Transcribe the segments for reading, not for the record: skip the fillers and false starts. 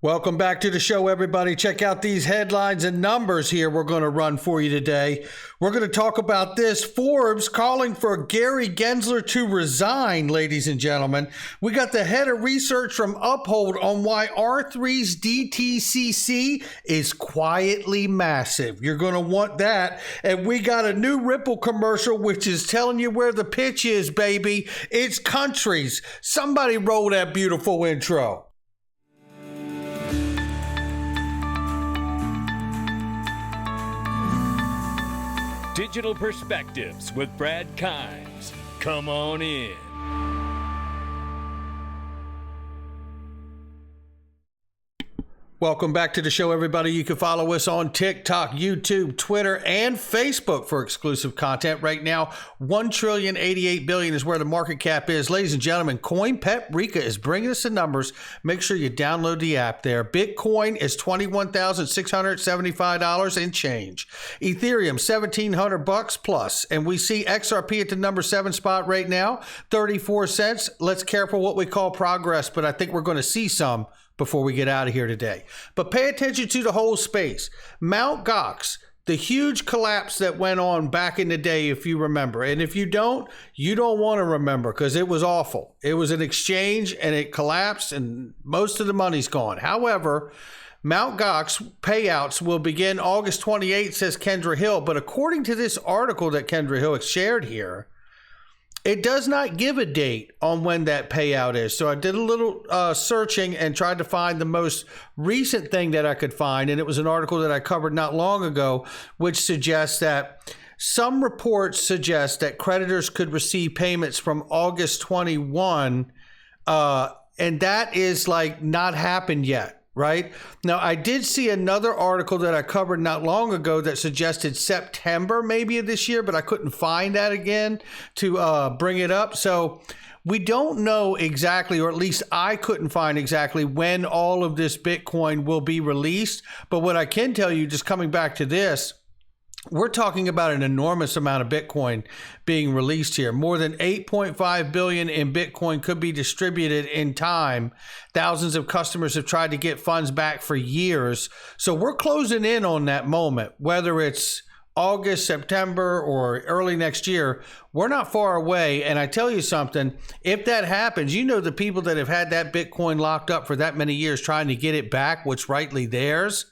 Welcome back to the show, everybody. Check out these headlines and numbers here we're going to run for you today. We're going to talk about this. Forbes calling for Gary Gensler to resign, ladies and gentlemen. We got the head of research from Uphold on why R3's DTCC is quietly massive. You're going to want that. And we got a new Ripple commercial, which is telling you where the pitch is, baby. It's countries. Somebody roll that beautiful intro. Digital Perspectives with Brad Kimes. Come on in. Welcome back to the show, everybody. You can follow us on TikTok, YouTube, Twitter, and Facebook for exclusive content. Right now, $1.088 trillion is where the market cap is. Ladies and gentlemen, CoinPeprika is bringing us the numbers. Make sure you download the app there. Bitcoin is $21,675 and change. Ethereum, $1,700 plus. And we see XRP at the number 7 spot right now, 34 cents. Let's care for what we call progress, but I think we're going to see some before we get out of here today. But pay attention to the whole space. Mt. Gox, the huge collapse that went on back in the day, if you remember. And if you don't want to remember because it was awful. It was an exchange and it collapsed and most of the money's gone. However, Mt. Gox payouts will begin August 28th, says Kendra Hill. But according to this article that Kendra Hill shared here, it does not give a date on when that payout is. So I did a little searching and tried to find the most recent thing that I could find. And it was an article that I covered not long ago, which suggests that some reports suggest that creditors could receive payments from August 21. And that is like not happened yet. Right now, I did see another article that I covered not long ago that suggested September maybe of this year, but I couldn't find that again to bring it up. So we don't know exactly, or at least I couldn't find exactly when all of this Bitcoin will be released. But what I can tell you, just coming back to this, we're talking about an enormous amount of Bitcoin being released here. More than 8.5 billion in Bitcoin could be distributed in time. Thousands of customers have tried to get funds back for years. So we're closing in on that moment, whether it's August, September, or early next year. We're not far away. And I tell you something, if that happens, you know, the people that have had that Bitcoin locked up for that many years trying to get it back, what's rightly theirs,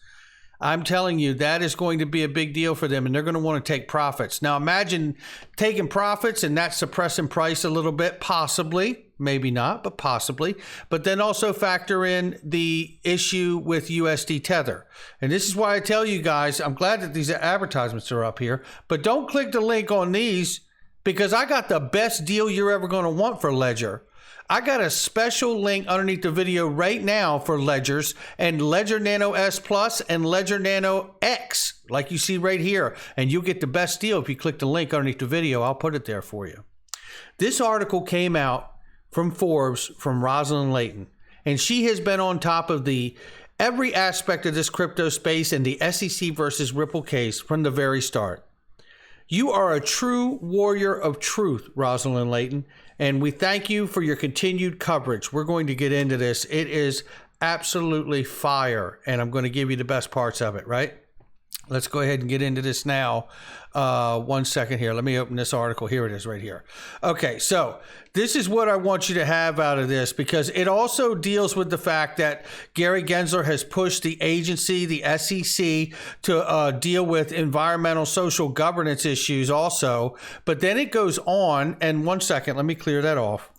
I'm telling you, that is going to be a big deal for them, and they're going to want to take profits. Now, imagine taking profits and that suppressing price a little bit, possibly, maybe not, but possibly. But then also factor in the issue with USD Tether. And this is why I tell you guys, I'm glad that these advertisements are up here, but don't click the link on these because I got the best deal you're ever going to want for Ledger. I got a special link underneath the video right now for Ledgers and Ledger Nano S Plus and Ledger Nano X, like you see right here. And you'll get the best deal if you click the link underneath the video. I'll put it there for you. This article came out from Forbes from Rosalind Layton, and she has been on top of every aspect of this crypto space and the SEC versus Ripple case from the very start. You are a true warrior of truth, Rosalind Layton, and we thank you for your continued coverage. We're going to get into this. It is absolutely fire, and I'm going to give you the best parts of it, right? Let's go ahead and get into this now. 1 second here. Let me open this article. Here it is right here. Okay, so this is what I want you to have out of this because it also deals with the fact that Gary Gensler has pushed the agency, the SEC, to deal with environmental social governance issues also. But then it goes on, and 1 second, let me clear that off.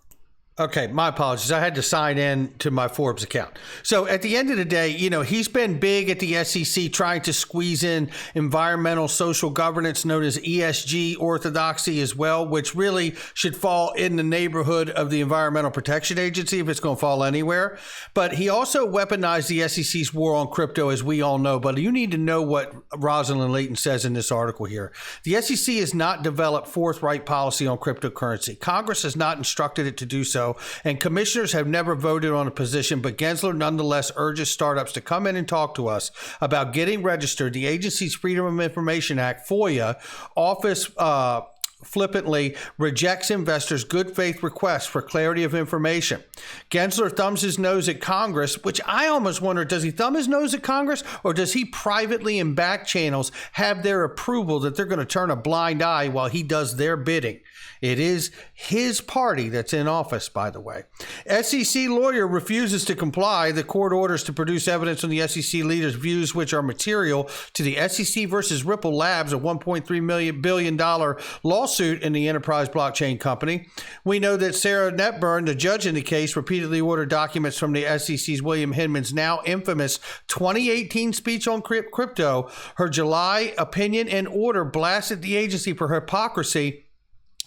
Okay, my apologies. I had to sign in to my Forbes account. So at the end of the day, you know, he's been big at the SEC trying to squeeze in environmental social governance known as ESG orthodoxy as well, which really should fall in the neighborhood of the Environmental Protection Agency if it's going to fall anywhere. But he also weaponized the SEC's war on crypto, as we all know. But you need to know what Rosalind Layton says in this article here. The SEC has not developed forthright policy on cryptocurrency. Congress has not instructed it to do so. And commissioners have never voted on a position, but Gensler nonetheless urges startups to come in and talk to us about getting registered. The agency's Freedom of Information Act, FOIA, office flippantly rejects investors' good faith requests for clarity of information. Gensler thumbs his nose at Congress, which I almost wonder, does he thumb his nose at Congress, or does he privately in back channels have their approval that they're going to turn a blind eye while he does their bidding? It is his party that's in office, by the way. SEC lawyer refuses to comply. The court orders to produce evidence on the SEC leader's views, which are material to the SEC versus Ripple Labs, a $1.3 billion lawsuit in the enterprise blockchain company. We know that Sarah Netburn, the judge in the case, repeatedly ordered documents from the SEC's William Hinman's now infamous 2018 speech on crypto. Her July opinion and order blasted the agency for hypocrisy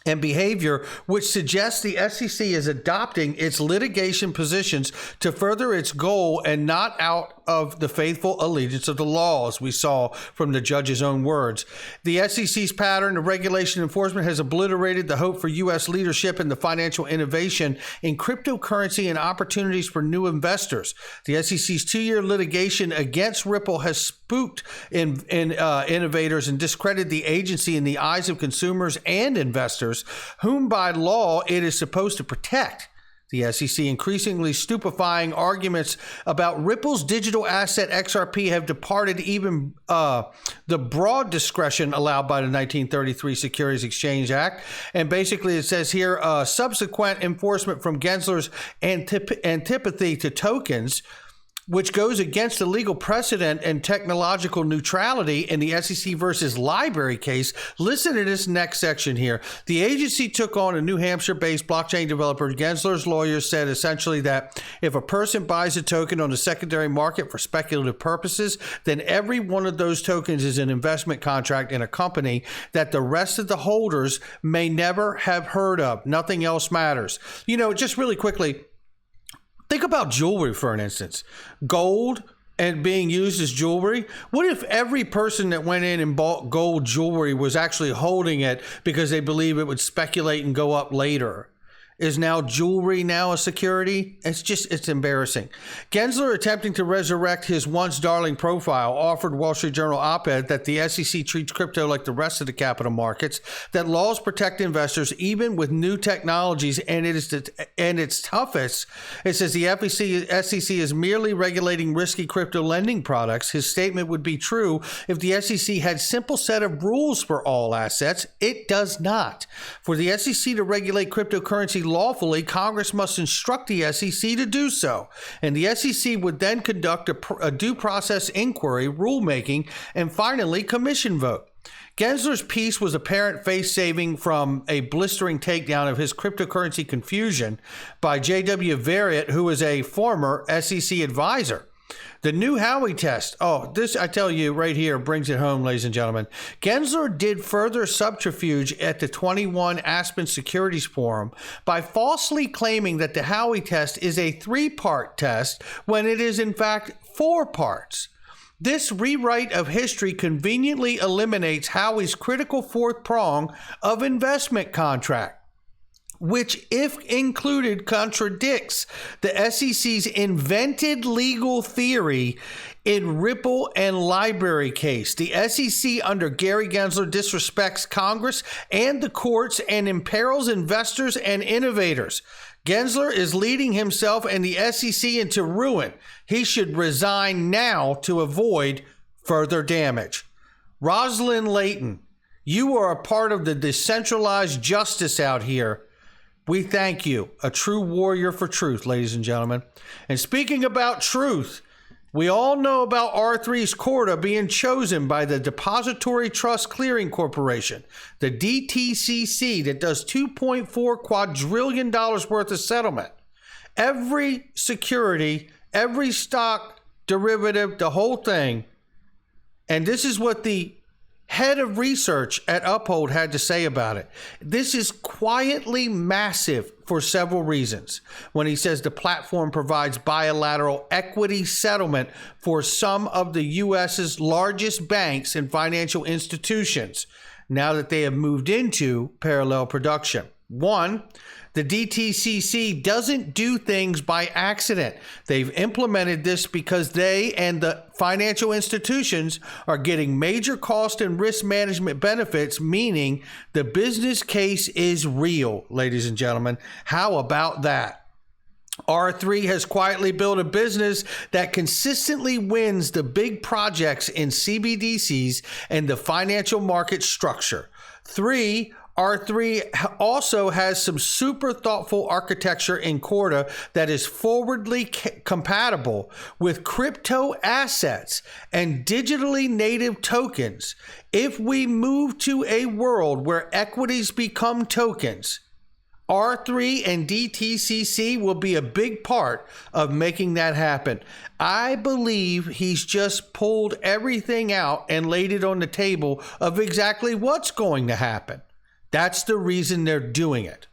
and behavior, which suggests the SEC is adopting its litigation positions to further its goal and not out of the faithful allegiance of the law, as we saw from the judge's own words. The SEC's pattern of regulation enforcement has obliterated the hope for U.S. leadership in the financial innovation in cryptocurrency and opportunities for new investors. The SEC's 2-year litigation against Ripple has spooked innovators and discredited the agency in the eyes of consumers and investors, whom by law it is supposed to protect. The SEC increasingly stupefying arguments about Ripple's digital asset XRP have departed even the broad discretion allowed by the 1933 Securities Exchange Act. And basically it says here, subsequent enforcement from Gensler's antipathy to tokens, which goes against the legal precedent and technological neutrality in the SEC versus Library case. Listen to this next section here. The agency took on a New Hampshire-based blockchain developer. Gensler's lawyers said essentially that if a person buys a token on the secondary market for speculative purposes, then every one of those tokens is an investment contract in a company that the rest of the holders may never have heard of. Nothing else matters. You know, just really quickly, think about jewelry, for an instance. Gold and being used as jewelry. What if every person that went in and bought gold jewelry was actually holding it because they believe it would speculate and go up later? Is now jewelry now a security? It's embarrassing. Gensler, attempting to resurrect his once darling profile, offered Wall Street Journal op-ed that the SEC treats crypto like the rest of the capital markets, that laws protect investors even with new technologies, and its toughest. It says the SEC is merely regulating risky crypto lending products. His statement would be true if the SEC had simple set of rules for all assets. It does not. For the SEC to regulate cryptocurrency lawfully, Congress must instruct the SEC to do so, and the SEC would then conduct a due process inquiry, rulemaking, and finally commission vote. Gensler's piece was apparent face-saving from a blistering takedown of his cryptocurrency confusion by J.W. Variett, who is a former SEC advisor. The new Howey test. Oh, this, I tell you right here, brings it home, ladies and gentlemen. Gensler did further subterfuge at the 21 Aspen Securities Forum by falsely claiming that the Howey test is a 3-part test when it is in fact 4 parts. This rewrite of history conveniently eliminates Howey's critical 4th prong of investment contract, which, if included, contradicts the SEC's invented legal theory in Ripple and Library case. The SEC under Gary Gensler disrespects Congress and the courts and imperils investors and innovators. Gensler is leading himself and the SEC into ruin. He should resign now to avoid further damage. Rosalind Layton, you are a part of the decentralized justice out here. We thank you, a true warrior for truth, ladies and gentlemen. And speaking about truth, we all know about R3's Corda being chosen by the Depository Trust Clearing Corporation, the DTCC, that does $2.4 quadrillion worth of settlement. Every security, every stock derivative, the whole thing. And this is what the head of research at Uphold had to say about it. This is quietly massive for several reasons. When he says the platform provides bilateral equity settlement for some of the U.S.'s largest banks and financial institutions, now that they have moved into parallel production. 1, The DTCC doesn't do things by accident. They've implemented this because they and the financial institutions are getting major cost and risk management benefits, meaning the business case is real, ladies and gentlemen. How about that? R3 has quietly built a business that consistently wins the big projects in CBDCs and the financial market structure. R3 also has some super thoughtful architecture in Corda that is forwardly compatible with crypto assets and digitally native tokens. If we move to a world where equities become tokens, R3 and DTCC will be a big part of making that happen. I believe he's just pulled everything out and laid it on the table of exactly what's going to happen. That's the reason they're doing it.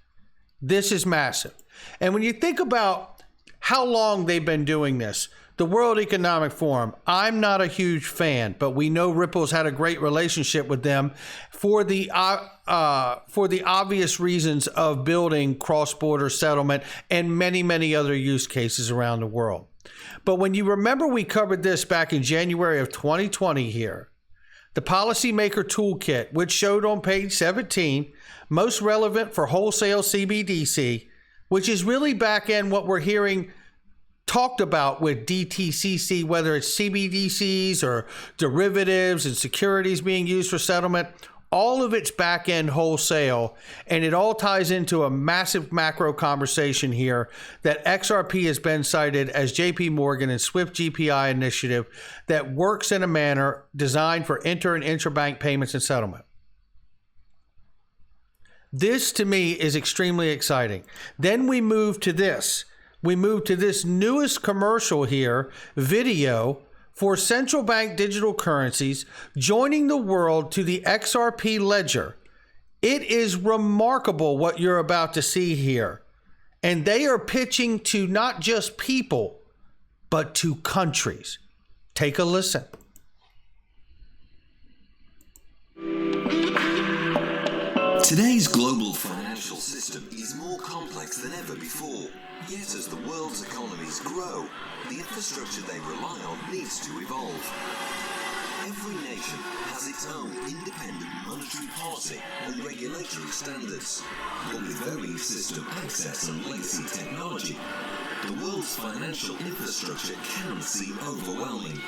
This is massive. And when you think about how long they've been doing this, the World Economic Forum, I'm not a huge fan, but we know Ripple's had a great relationship with them for the obvious reasons of building cross-border settlement and many, many other use cases around the world. But when you remember we covered this back in January of 2020 here, the Policymaker Toolkit, which showed on page 17, most relevant for wholesale CBDC, which is really back in what we're hearing talked about with DTCC, whether it's CBDCs or derivatives and securities being used for settlement, all of it's back end wholesale, and it all ties into a massive macro conversation here that XRP has been cited as JP Morgan and Swift GPI initiative that works in a manner designed for inter and intrabank payments and settlement. This to me is extremely exciting. Then we move to this. We move to this newest commercial here, video for central bank digital currencies joining the world to the XRP ledger. It is remarkable what you're about to see here. And they are pitching to not just people, but to countries. Take a listen. Today's global financial system is more complex than ever before. Yet as the world's economies grow, the infrastructure they rely on needs to evolve. Every nation has its own independent monetary policy and regulatory standards. But with varying system access and legacy technology, the world's financial infrastructure can seem overwhelming.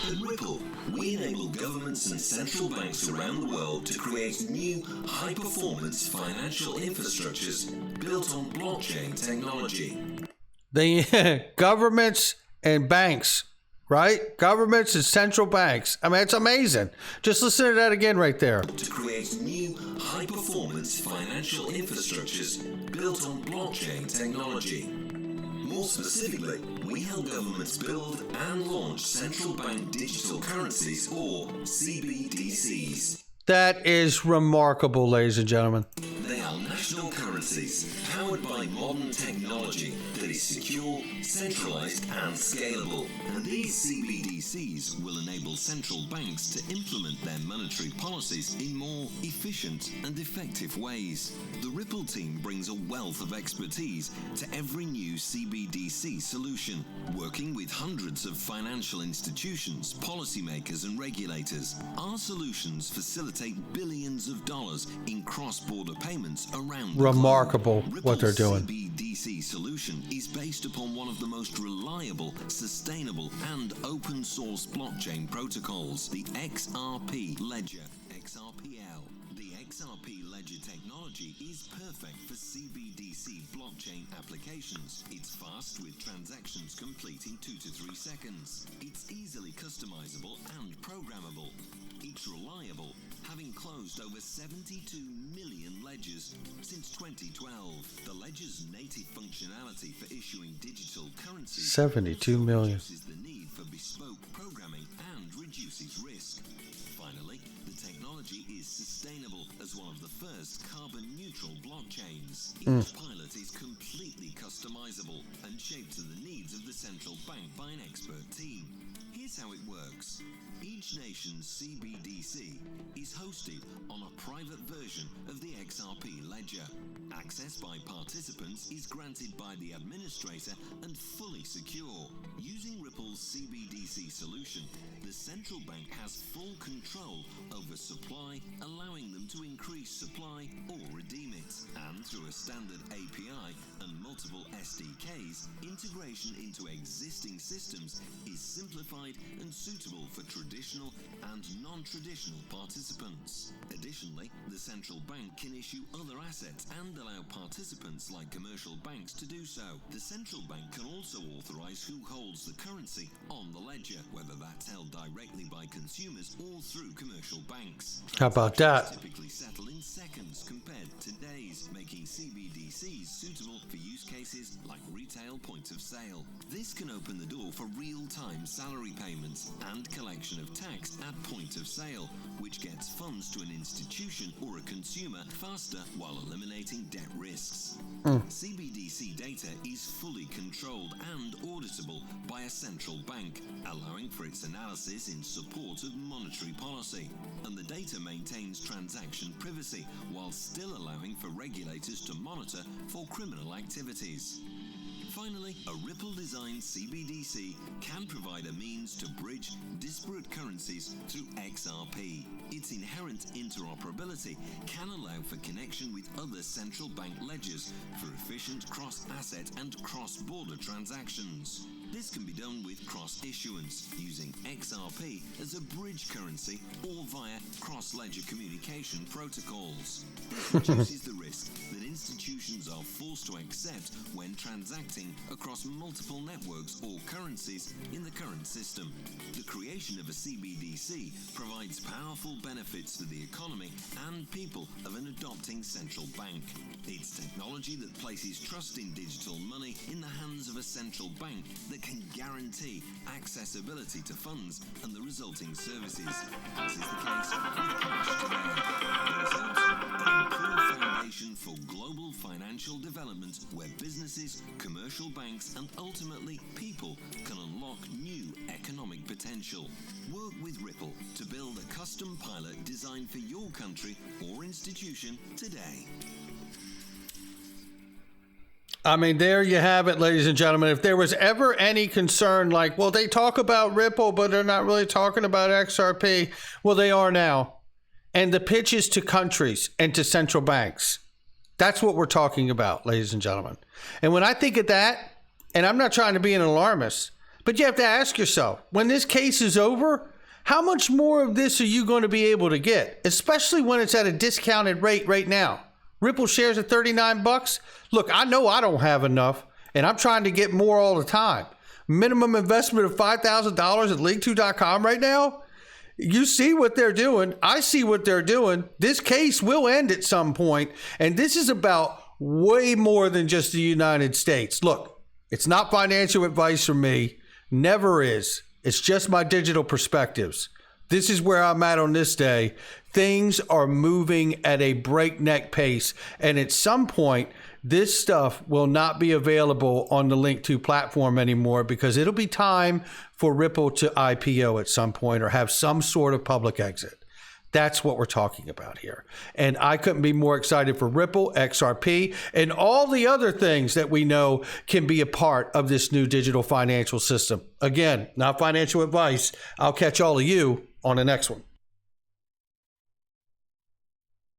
At Ripple, we enable governments and central banks around the world to create new, high-performance financial infrastructures built on blockchain technology. The governments and banks, right? Governments and central banks. I mean, it's amazing. Just listen to that again right there. To create new, high-performance financial infrastructures built on blockchain technology. More specifically, we help governments build and launch central bank digital currencies, or CBDCs. That is remarkable, ladies and gentlemen. They are national currencies powered by modern technology that is secure, centralized, and scalable. And these CBDCs will enable central banks to implement their monetary policies in more efficient and effective ways. The Ripple team brings a wealth of expertise to every new CBDC solution, working with hundreds of financial institutions, policymakers, and regulators. Our solutions facilitate billions of dollars in cross-border payments around the Remarkable globe. what they're doing. CBDC solution is based upon one of the most reliable, sustainable, and open source blockchain protocols, the XRP Ledger, XRPL. The XRP Ledger technology is perfect for CBDC blockchain applications. It's fast with transactions completing 2 to 3 seconds. It's easily customizable and programmable. It's reliable, having closed over 72 million ledgers since 2012. The ledger's native functionality for issuing digital currencies 72 million. reduces the need for bespoke programming and reduces risk. Finally, the technology is sustainable as one of the first carbon-neutral blockchains. Each pilot is completely customizable and shaped to the needs of the central bank by an expert team. Here's how it works. Each nation's CBDC is hosted on a private version of the XRP Ledger. Access by participants is granted by the administrator and fully secure. Using Ripple's CBDC solution, the central bank has full control over supply, allowing them to increase supply or redeem it. And through a standard API and multiple SDKs, integration into existing systems is simplified and suitable for traditional and non-traditional participants. Additionally, the central bank can issue other assets and allow participants like commercial banks to do so. The central bank can also authorize who holds the currency on the ledger, whether that's held directly by consumers or through commercial banks. How about that? Typically settle in seconds compared to days, making CBDCs suitable for use cases like retail point of sale. This can open the door for real-time salary payments and collection of tax at point of sale, which gets funds to an institution or a consumer faster while eliminating debt risks. CBDC data is fully controlled and auditable by a central bank, allowing for its analysis in support of monetary policy. And the data maintains transaction privacy while still allowing for regulators to monitor for criminal activities. Finally, a Ripple-designed CBDC can provide a means to bridge disparate currencies through XRP. Its inherent interoperability can allow for connection with other central bank ledgers for efficient cross-asset and cross-border transactions. This can be done with cross-issuance, using XRP as a bridge currency or via cross-ledger communication protocols. This reduces the risk that institutions are forced to accept when transacting across multiple networks or currencies in the current system. The creation of a CBDC provides powerful benefits to the economy and people of an adopting central bank. It's technology that places trust in digital money in the hands of a central bank that can guarantee accessibility to funds and the resulting services, as is the case with cash today. The result? An improved foundation for global financial development where businesses, commercial banks, and ultimately people can unlock new economic potential. Work with Ripple to build a custom pilot designed for your country or institution today. I mean, there you have it, ladies and gentlemen. If there was ever any concern like, well, they talk about Ripple, but they're not really talking about XRP. Well, they are now. And the pitch is to countries and to central banks. That's what we're talking about, ladies and gentlemen. And when I think of that, and I'm not trying to be an alarmist, but you have to ask yourself, when this case is over, how much more of this are you going to be able to get? Especially when it's at a discounted rate right now. Ripple shares at $39. Look, I know I don't have enough, and I'm trying to get more all the time. Minimum investment of $5,000 at Linqto.com right now. You see what they're doing. I see what they're doing. This case will end at some point, and this is about way more than just the United States. Look, it's not financial advice from me. Never is. It's just my digital perspectives. This is where I'm at on this day. Things are moving at a breakneck pace, and at some point, this stuff will not be available on the Linqto platform anymore because it'll be time for Ripple to IPO at some point or have some sort of public exit. That's what we're talking about here. And I couldn't be more excited for Ripple, XRP, and all the other things that we know can be a part of this new digital financial system. Again, not financial advice. I'll catch all of you on the next one.